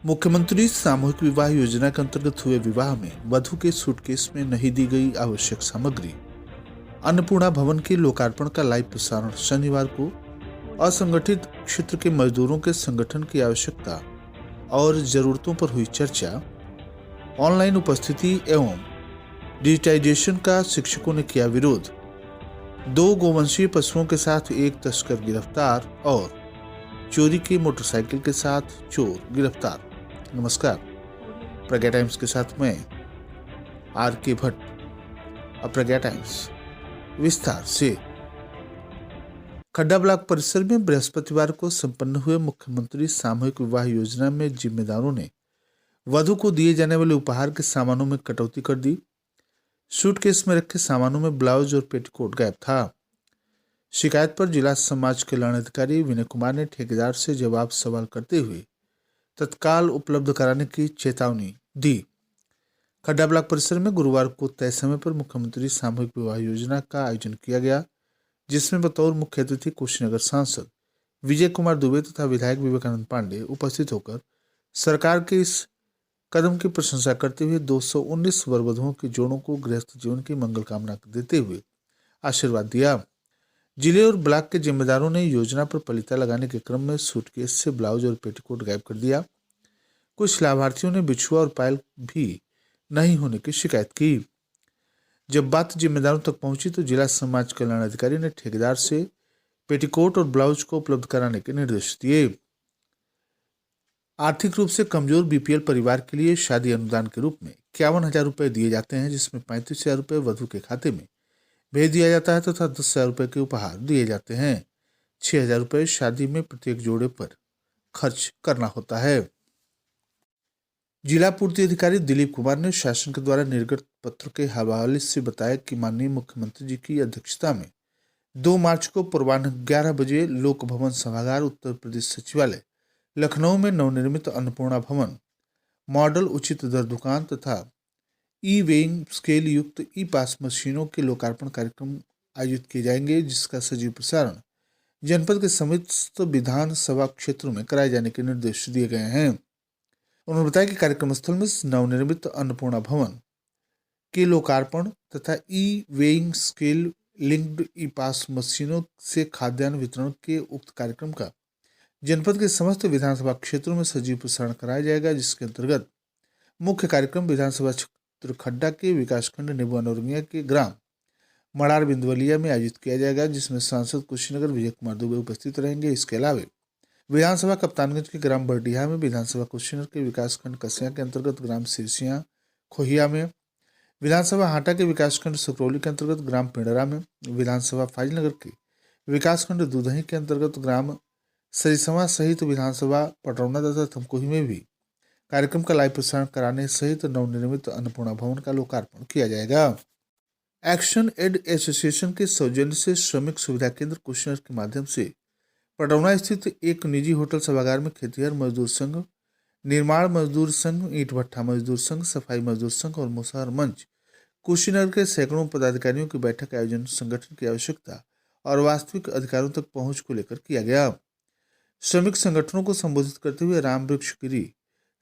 मुख्यमंत्री सामूहिक विवाह योजना के अंतर्गत हुए विवाह में वधु के सूटकेस में नहीं दी गई आवश्यक सामग्री। अन्नपूर्णा भवन के लोकार्पण का लाइव प्रसारण शनिवार को। असंगठित क्षेत्र के मजदूरों के संगठन की आवश्यकता और जरूरतों पर हुई चर्चा। ऑनलाइन उपस्थिति एवं डिजिटाइजेशन का शिक्षकों ने किया विरोध। 2 गोवंशीय पशुओं के साथ एक तस्कर गिरफ्तार और चोरी की मोटरसाइकिल के साथ चोर गिरफ्तार। नमस्कार, प्रज्ञा टाइम्स के साथ मैं आर के भट्ट। अब प्रज्ञा टाइम्स विस्तार से। खड्डा ब्लॉक परिसर में बृहस्पतिवार को संपन्न हुए मुख्यमंत्री सामूहिक विवाह योजना में जिम्मेदारों ने वधु को दिए जाने वाले उपहार के सामानों में कटौती कर दी। सूटकेस में रखे सामानों में ब्लाउज और पेटीकोट गायब था। शिकायत पर जिला समाज कल्याण अधिकारी विनय कुमार ने ठेकेदार से जवाब सवाल करते हुए तत्काल उपलब्ध कराने की चेतावनी दी। खड्डा ब्लॉक परिसर में गुरुवार को तय समय पर मुख्यमंत्री सामूहिक विवाह योजना का आयोजन किया गया, जिसमें बतौर मुख्य अतिथि कुशीनगर सांसद विजय कुमार दुबे तथा विधायक विवेकानंद पांडे उपस्थित होकर सरकार के इस कदम की प्रशंसा करते हुए 219 वर वधुओं के जोड़ों को गृहस्थ जीवन की मंगल कामना देते हुए आशीर्वाद दिया। जिले और ब्लॉक के जिम्मेदारों ने योजना पर पलीता लगाने के क्रम में सूटकेस से ब्लाउज और पेटीकोट गायब कर दिया। कुछ लाभार्थियों ने बिछुआ और पायल भी नहीं होने की शिकायत की। जब बात जिम्मेदारों तक पहुंची तो जिला समाज कल्याण अधिकारी ने ठेकेदार से पेटीकोट और ब्लाउज को उपलब्ध कराने के निर्देश दिए। आर्थिक रूप से कमजोर बीपीएल परिवार के लिए शादी अनुदान के रूप में 51,000 रुपए दिए जाते हैं, जिसमें 35,000 रुपए वधु के खाते में भेज दिया जाता है तथा 10,000 रुपए के उपहार दिए जाते हैं। 6,000 रुपए शादी में प्रत्येक जोड़े पर खर्च करना होता है। जिला पूर्ति अधिकारी दिलीप कुमार ने शासन के द्वारा निर्गत पत्र के हवाले से बताया कि माननीय मुख्यमंत्री जी की अध्यक्षता में 2 मार्च को पूर्वाह्न 11 बजे लोक भवन सभागार उत्तर प्रदेश सचिवालय लखनऊ में नवनिर्मित अन्नपूर्णा भवन, मॉडल उचित दर दुकान तथा ई वेइंग स्केल युक्त ई पास मशीनों के लोकार्पण कार्यक्रम आयोजित किए जाएंगे, जिसका सजीव प्रसारण जनपद के समस्त विधानसभा क्षेत्रों में कराए जाने के निर्देश दिए गए हैं। उन्होंने बताया कि कार्यक्रम स्थल में नवनिर्मित अन्नपूर्णा भवन के लोकार्पण तथा ई वेइंग स्केल लिंक्ड ई पास मशीनों से खाद्यान्न वितरण के उक्त कार्यक्रम का जनपद के समस्त विधानसभा क्षेत्रों में सजीव प्रसारण कराया जाएगा, जिसके अंतर्गत मुख्य कार्यक्रम विधानसभा क्षेत्र खड्डा के विकासखंड नेबुआ नौरंगिया के ग्राम मड़ार बिंदवलिया में आयोजित किया जाएगा, जिसमें सांसद कुशीनगर विजय कुमार दुबे उपस्थित रहेंगे। इसके अलावा विधानसभा कप्तानगंज के ग्राम बरडीहा में, विधानसभा कुशीनगर के विकासखंड कसिया के अंतर्गत ग्राम सिरसिया खोहिया में, विधानसभा हाटा के विकासखंड सुकरौली के अंतर्गत ग्राम पिंडरा में, विधानसभा फाजिलनगर के विकासखंड दूधही के अंतर्गत ग्राम सरिसवा सहित विधानसभा पटरौना तथा थमकोही में भी कार्यक्रम का लाइव प्रसारण कराने सहित नवनिर्मित अन्नपूर्णा भवन का लोकार्पण किया जाएगा। एक्शन एड एसोसिएशन के सौजन्य से श्रमिक सुविधा केंद्र कुशीनगर के माध्यम से पटरौना स्थित एक निजी होटल सभागार में खेतिहर मजदूर संघ, निर्माण मजदूर संघ, ईंट भट्ठा मजदूर संघ, सफाई मजदूर संघ और मुसहर मंच कुशीनगर के सैकड़ों पदाधिकारियों की बैठक आयोजन संगठन की आवश्यकता और वास्तविक अधिकारों तक पहुंच को लेकर किया गया। श्रमिक संगठनों को संबोधित करते हुए राम वृक्ष गिरी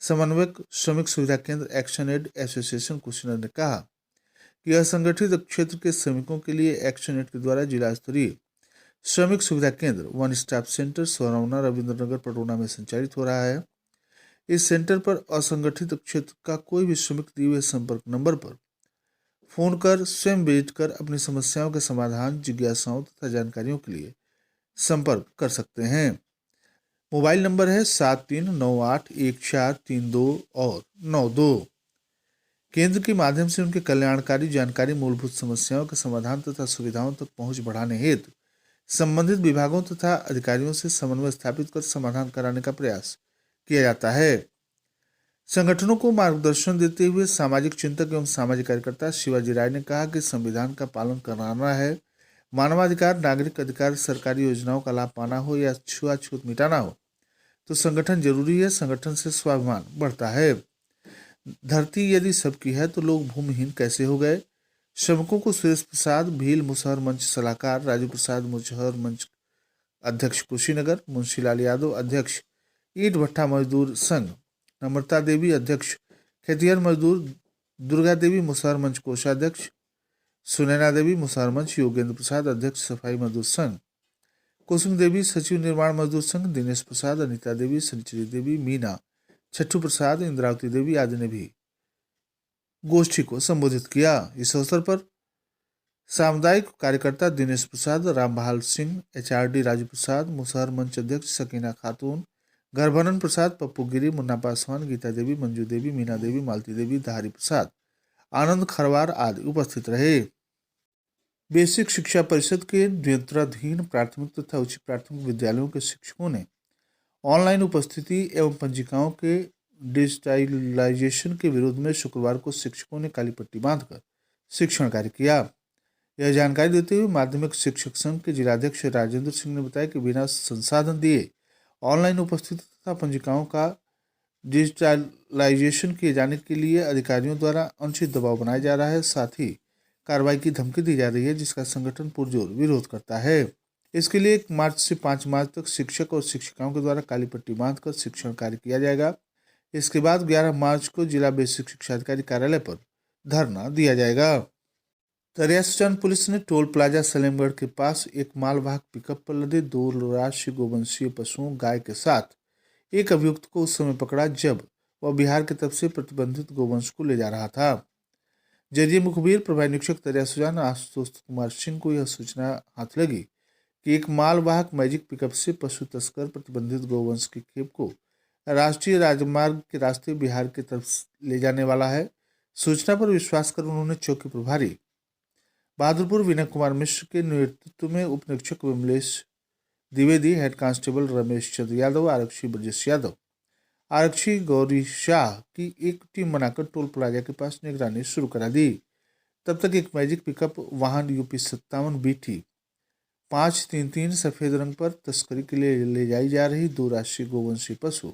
समन्वयक श्रमिक सुविधा केंद्र एक्शन एड एसोसिएशन कुशीनगर ने कहा कि असंगठित क्षेत्र के श्रमिकों के लिए एक्शन एड के द्वारा जिला स्तरीय श्रमिक सुविधा केंद्र वन स्टॉप सेंटर सोरौना रविंद्रनगर पटौना में संचालित हो रहा है। इस सेंटर पर असंगठित क्षेत्र का कोई भी श्रमिक दिए हुए संपर्क नंबर पर फोन कर स्वयं विजिट कर अपनी समस्याओं के समाधान, जिज्ञासाओं तथा जानकारियों के लिए संपर्क कर सकते हैं। मोबाइल नंबर है 73981432 और 92। केंद्र के माध्यम से उनके कल्याणकारी जानकारी, मूलभूत समस्याओं के समाधान तथा सुविधाओं तक पहुंच बढ़ाने हेतु संबंधित विभागों तथा अधिकारियों से समन्वय स्थापित कर समाधान कराने का प्रयास किया जाता है। संगठनों को मार्गदर्शन देते हुए सामाजिक चिंतक एवं सामाजिक कार्यकर्ता शिवाजी राय ने कहा कि संविधान का पालन कराना है। मानवाधिकार, नागरिक अधिकार, सरकारी योजनाओं का लाभ पाना हो या छुआछूत मिटाना हो तो संगठन जरूरी है। संगठन से स्वाभिमान बढ़ता है। धरती यदि सबकी है तो लोग भूमिहीन कैसे हो गए। श्रमिकों को सुरेश प्रसाद भील मुसहर मंच सलाहकार, राजू प्रसाद मुसहर मंच अध्यक्ष कुशीनगर, मुंशीलाल यादव अध्यक्ष ईंट भट्ठा मजदूर संघ नम्रता देवी अध्यक्ष खेतिहर मजदूर, दुर्गा देवी मुसहर मंच कोषाध्यक्ष, सुनैना देवी मुसहर मंच, योगेंद्र प्रसाद अध्यक्ष सफाई मजदूर संघ, कुसुम देवी सचिव निर्माण मजदूर संघ, दिनेश प्रसाद, अनिता देवी, संचरी देवी, मीना, छट्टू प्रसाद, इंद्रावती देवी आदि ने भी गोष्ठी को संबोधित किया। इस अवसर पर सामुदायिक कार्यकर्ता दिनेश प्रसाद, रामबहाल सिंह, एचआरडी राजू प्रसाद, मुसहर मंच अध्यक्ष सकीना खातून, घरभरन प्रसाद, पप्पू गिरी, मुन्ना पासवान, गीता देवी, मंजू देवी, मीना देवी, मालती देवी, धारी प्रसाद, आनंद खरवार आदि उपस्थित रहे। बेसिक शिक्षा परिषद के नियंत्रणाधीन प्राथमिक तथा उच्च प्राथमिक विद्यालयों के शिक्षकों ने ऑनलाइन उपस्थिति एवं पंजिकाओं के डिजिटलाइजेशन के विरोध में शुक्रवार को शिक्षकों ने काली पट्टी बांधकर शिक्षण कार्य किया। यह जानकारी देते हुए माध्यमिक शिक्षक संघ के जिलाध्यक्ष राजेंद्र सिंह ने बताया कि बिना संसाधन दिए ऑनलाइन उपस्थिति तथा पंजिकाओं का डिजिटलाइजेशन किए जाने के लिए अधिकारियों द्वारा अनुचित दबाव बनाया जा रहा है, साथ ही कार्रवाई की धमकी दी जा रही है, जिसका संगठन पुरजोर विरोध करता है। इसके लिए 1 मार्च से 5 मार्च तक शिक्षक और शिक्षिकाओं के द्वारा काली पट्टी बांधकर शिक्षण कार्य किया जाएगा। इसके बाद 11 मार्च को जिला बेसिक शिक्षा अधिकारी कार्यालय पर धरना दिया जाएगा। तरियासुचान पुलिस ने टोल प्लाजा सलेमगढ़ के पास एक मालवाहक पिकअप पर लदे 2 राष्ट्रीय गोवंशीय पशुओं गाय के साथ एक अभियुक्त को उस समय पकड़ा जब वह बिहार की तरफ से प्रतिबंधित गोवंश को ले जा रहा था। जरिए मुखबिर प्रभारी निरीक्षक तरियासुचान आशुतोष कुमार सिंह को यह सूचना हाथ लगी कि एक मालवाहक मैजिक पिकअप से पशु तस्कर प्रतिबंधित गोवंश की खेप को राष्ट्रीय राजमार्ग के रास्ते बिहार की तरफ ले जाने वाला है। सूचना पर विश्वास कर उन्होंने चौकी प्रभारी बहादुरपुर विनय कुमार मिश्र के नेतृत्व में उप निरीक्षक विमलेश द्विवेदी, हेड कांस्टेबल रमेश चंद्र यादव, आरक्षी ब्रजेश यादव, आरक्षी गौरी शाह की एक टीम बनाकर टोल प्लाजा के पास निगरानी शुरू करा दी। तब तक एक मैजिक पिकअप वाहन यूपी 57 BT 533 सफेद रंग पर तस्करी के लिए ले जाई जा रही 2 राष्ट्रीय गोवंशीय पशु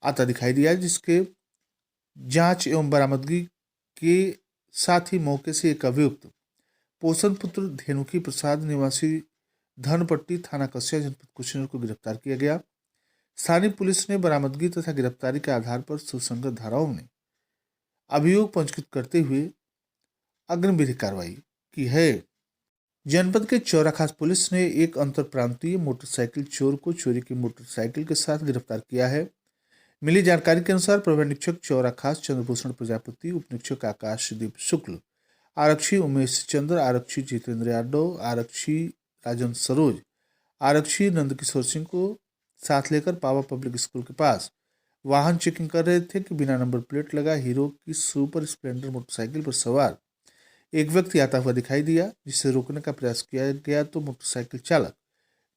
आता दिखाई दिया, जिसके जांच एवं बरामदगी के साथ ही मौके से एक अभियुक्त पोषण पुत्र धेनुकी प्रसाद निवासी धनपट्टी थाना कसिया जनपद कुशीनगर को गिरफ्तार किया गया। स्थानीय पुलिस ने बरामदगी तथा गिरफ्तारी के आधार पर सुसंगत धाराओं में अभियोग पंजीकृत करते हुए अग्रिम कार्रवाई की है। जनपद के चौरा खास पुलिस ने एक अंतर प्रांतीय मोटरसाइकिल चोर को चोरी की मोटरसाइकिल के साथ गिरफ्तार किया है। मिली जानकारी के अनुसार प्रभारी निरीक्षक चौरा खास चंद्रभूषण प्रजापति, उप निरीक्षक आकाशदीप शुक्ल, आरक्षी उमेश चंद्र, आरक्षी जितेंद्र यादव, आरक्षी राजन सरोज, आरक्षी नंदकिशोर सिंह को साथ लेकर पावा पब्लिक स्कूल के पास वाहन चेकिंग कर रहे थे कि बिना नंबर प्लेट लगा हीरो की सुपर स्प्लेंडर मोटरसाइकिल पर सवार एक व्यक्ति आता हुआ दिखाई दिया, जिसे रोकने का प्रयास किया गया तो मोटरसाइकिल चालक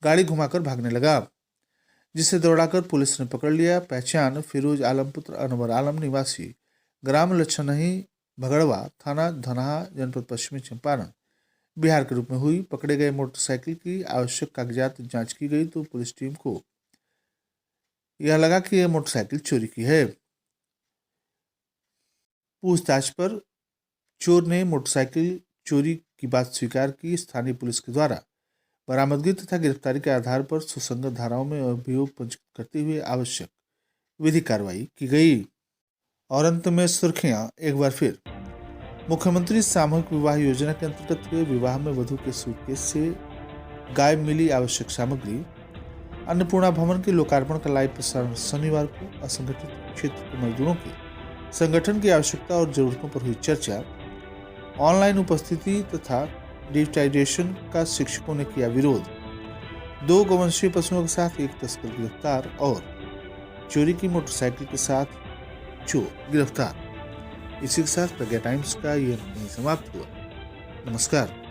गाड़ी घुमाकर भागने लगा, जिसे दौड़ाकर पुलिस ने पकड़ लिया। पहचान फिरोज आलम पुत्र अनवर आलम निवासी ग्राम लच्छनही भगड़वा, थाना धनहा, जनपद पश्चिमी चंपारण, बिहार के रूप में हुई। पकड़े गए मोटरसाइकिल की आवश्यक कागजात जांच की गई तो पुलिस टीम को यह लगा कि यह मोटरसाइकिल चोरी की है। पूछताछ पर चोर ने मोटरसाइकिल चोरी की बात स्वीकार की। स्थानीय पुलिस के द्वारा बरामदगी तथा गिरफ्तारी के आधार पर सुसंगत धाराओं में अभियोग पंजीकृत करते हुए आवश्यक विधिक कार्रवाई की गई। और अंत में सुर्खियां एक बार फिर। मुख्यमंत्री सामूहिक विवाह योजना के अंतर्गत हुए विवाह में वधु के सूटकेस से गायब मिली आवश्यक सामग्री। अन्नपूर्णा भवन के लोकार्पण का लाइव प्रसारण शनिवार को। असंगठित क्षेत्र के मजदूरों के संगठन की आवश्यकता और जरूरतों पर हुई चर्चा। ऑनलाइन उपस्थिति तथा डिजिटाइजेशन का शिक्षकों ने किया विरोध। 2 गोवंशीय पशुओं के साथ एक तस्कर गिरफ्तार और चोरी की मोटरसाइकिल के साथ चोर गिरफ्तार। इसी के साथ प्रज्ञा टाइम्स का ये समाप्त हुआ। नमस्कार।